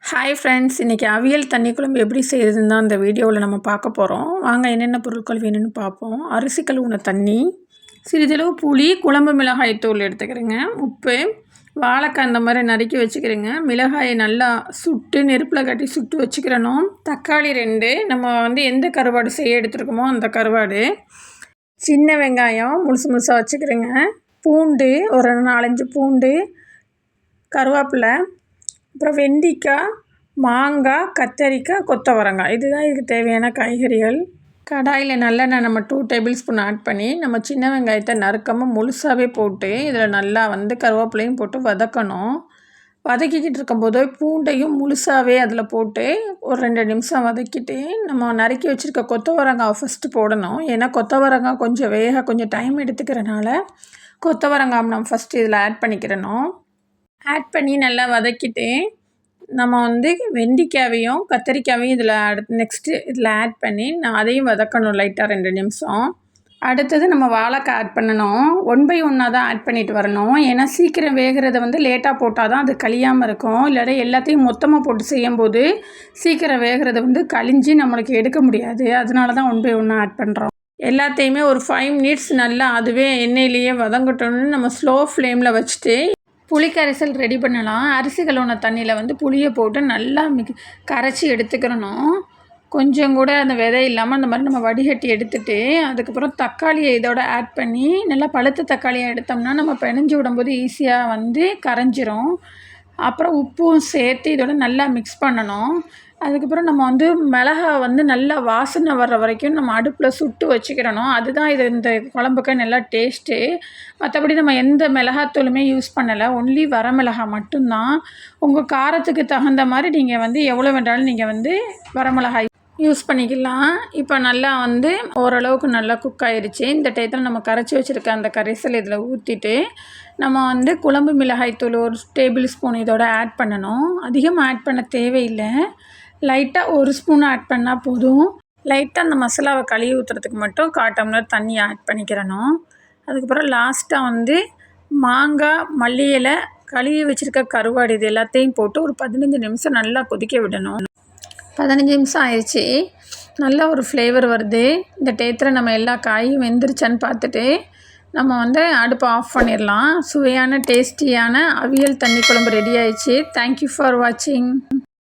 Hi friends, இன்றைக்கி அவியல் தண்ணி குழம்பு எப்படி செய்கிறதுன்னு தான் இந்த வீடியோவில் நம்ம பார்க்க போகிறோம். வாங்க என்னென்ன பொருட்கள் வேணும்னு பார்ப்போம். அரிசி கழுவுன தண்ணி, சிறிதளவு புளி, குழம்பு மிளகாய் தூள் எடுத்துக்கிறேங்க, உப்பு, வாழைக்காய் இந்த மாதிரி நறுக்கி வச்சுக்கிறேங்க, மிளகாயை நல்லா சுட்டு நெருப்பில் கட்டி சுட்டு வச்சுக்கிறணும், தக்காளி 2, நம்ம எந்த கருவாடு செய்ய எடுத்துருக்கோமோ அந்த கருவாடு, சின்ன வெங்காயம் முழுசு முழுசாக வச்சுக்கிறேங்க, பூண்டு ஒரு 4-5 பூண்டு, கருவேப்பிலை, அப்புறம் வெண்டிக்காய், மாங்காய், கத்தரிக்காய், கொத்தவரங்காய், இதுதான் இதுக்கு தேவையான காய்கறிகள். கடாயில் நல்லெண்ணெய் நம்ம 2 டேபிள் ஸ்பூன் ஆட் பண்ணி நம்ம சின்ன வெங்காயத்தை நறுக்காமல் முழுசாகவே போட்டு இதில் நல்லா கருவேப்பிலையும் போட்டு வதக்கணும். வதக்கிக்கிட்டு இருக்கும்போது பூண்டையும் முழுசாகவே அதில் போட்டு ஒரு 2 நிமிஷம் வதக்கிட்டு நம்ம நறுக்கி வச்சுருக்க கொத்தவரங்காய் ஃபஸ்ட்டு போடணும். ஏன்னா கொத்தவரங்காய் கொஞ்சம் டைம் எடுத்துக்கிறனால கொத்தவரங்காய் நம்ம ஃபஸ்ட்டு இதில் ஆட் பண்ணிக்கிறணும். ஆட் பண்ணி நல்லா வதக்கிட்டு நம்ம வெண்டிக்காயையும் கத்திரிக்காயையும் இதில் நெக்ஸ்ட்டு இதில் ஆட் பண்ணி அதையும் வதக்கணும் லைட்டாக 2 நிமிஷம். அடுத்தது நம்ம வாழைக்காய் ஆட் பண்ணணும். 1 by 1 தான் ஆட் பண்ணிட்டு வரணும். ஏன்னா சீக்கிரம் வேகிறத லேட்டாக போட்டால் தான் அது கழியாமல் இருக்கும். இல்லாட்டி எல்லாத்தையும் மொத்தமாக போட்டு செய்யும்போது சீக்கிரம் வேகிறத கழிஞ்சு நம்மளுக்கு எடுக்க முடியாது. அதனால தான் 1 by 1 ஆட் பண்ணுறோம். எல்லாத்தையுமே ஒரு 5 மினிட்ஸ் நல்லா அதுவே எண்ணெயிலேயே வதங்கட்டோன்னு நம்ம ஸ்லோ ஃப்ளேமில் வச்சுட்டு புளிக்கரைசல் ரெடி பண்ணலாம். அரிசி கழுவுன தண்ணியில் புளியை போட்டு நல்லா கரைச்சி எடுத்துக்கிறணும். கொஞ்சம் கூட அந்த விதை இல்லாமல் அந்த மாதிரி நம்ம வடிகட்டி எடுத்துகிட்டு அதுக்கப்புறம் தக்காளியை இதோட ஆட் பண்ணி நல்லா பழுத்த தக்காளியை எடுத்தோம்னா நம்ம பிணைஞ்சி விடும்போது ஈஸியாக கரைஞ்சிரும். அப்புறம் உப்பும் சேர்த்து இதோட நல்லா மிக்ஸ் பண்ணணும். அதுக்கப்புறம் நம்ம மிளகா நல்லா வாசனை வர்ற வரைக்கும் நம்ம அடுப்பில் சுட்டு வச்சுக்கிறணும். அதுதான் இந்த குழம்புக்கு நல்லா டேஸ்ட்டு. மற்றபடி நம்ம எந்த மிளகாத்தூளுமே யூஸ் பண்ணலை, ஒன்லி வரமிளகா மட்டும்தான். உங்கள் காரத்துக்கு தகுந்த மாதிரி நீங்கள் எவ்வளோ வேண்டாலும் நீங்கள் வரமிளகாய் யூஸ் பண்ணிக்கலாம். இப்போ நல்லா ஓரளவுக்கு நல்லா குக் ஆகிடுச்சு. இந்த டயத்தில் நம்ம கரைச்சி வச்சுருக்க அந்த கரைசல் இதில் ஊற்றிட்டு நம்ம குழம்பு மிளகாய் தூள் 1 டேபிள் ஸ்பூன் இதோட ஆட் பண்ணணும். அதிகமாக ஆட் பண்ண தேவையில்லை, லைட்டாக 1 ஸ்பூன் ஆட் பண்ணால் போதும். லைட்டாக அந்த மசாலாவை கழுவி ஊற்றுறதுக்கு மட்டும் 1/4 டம்ளர் தண்ணி ஆட் பண்ணிக்கிறணும். அதுக்கப்புறம் லாஸ்ட்டாக மாங்காய், மல்லி இலை, கழுவி வச்சுருக்க கருவாடு இது எல்லாத்தையும் போட்டு ஒரு 15 நிமிஷம் நல்லா கொதிக்க விடணும். 15 நிமிஷம் ஆயிடுச்சு, நல்ல ஒரு ஃப்ளேவர் வருது. இந்த டயத்தில் நம்ம எல்லா காயும் வெந்துருச்சான்னு பார்த்துட்டு நம்ம அடுப்பை ஆஃப் பண்ணிடலாம். சுவையான டேஸ்டியான அவியல் தண்ணி குழம்பு ரெடி ஆயிடுச்சு. தேங்க்யூ ஃபார் வாட்சிங்.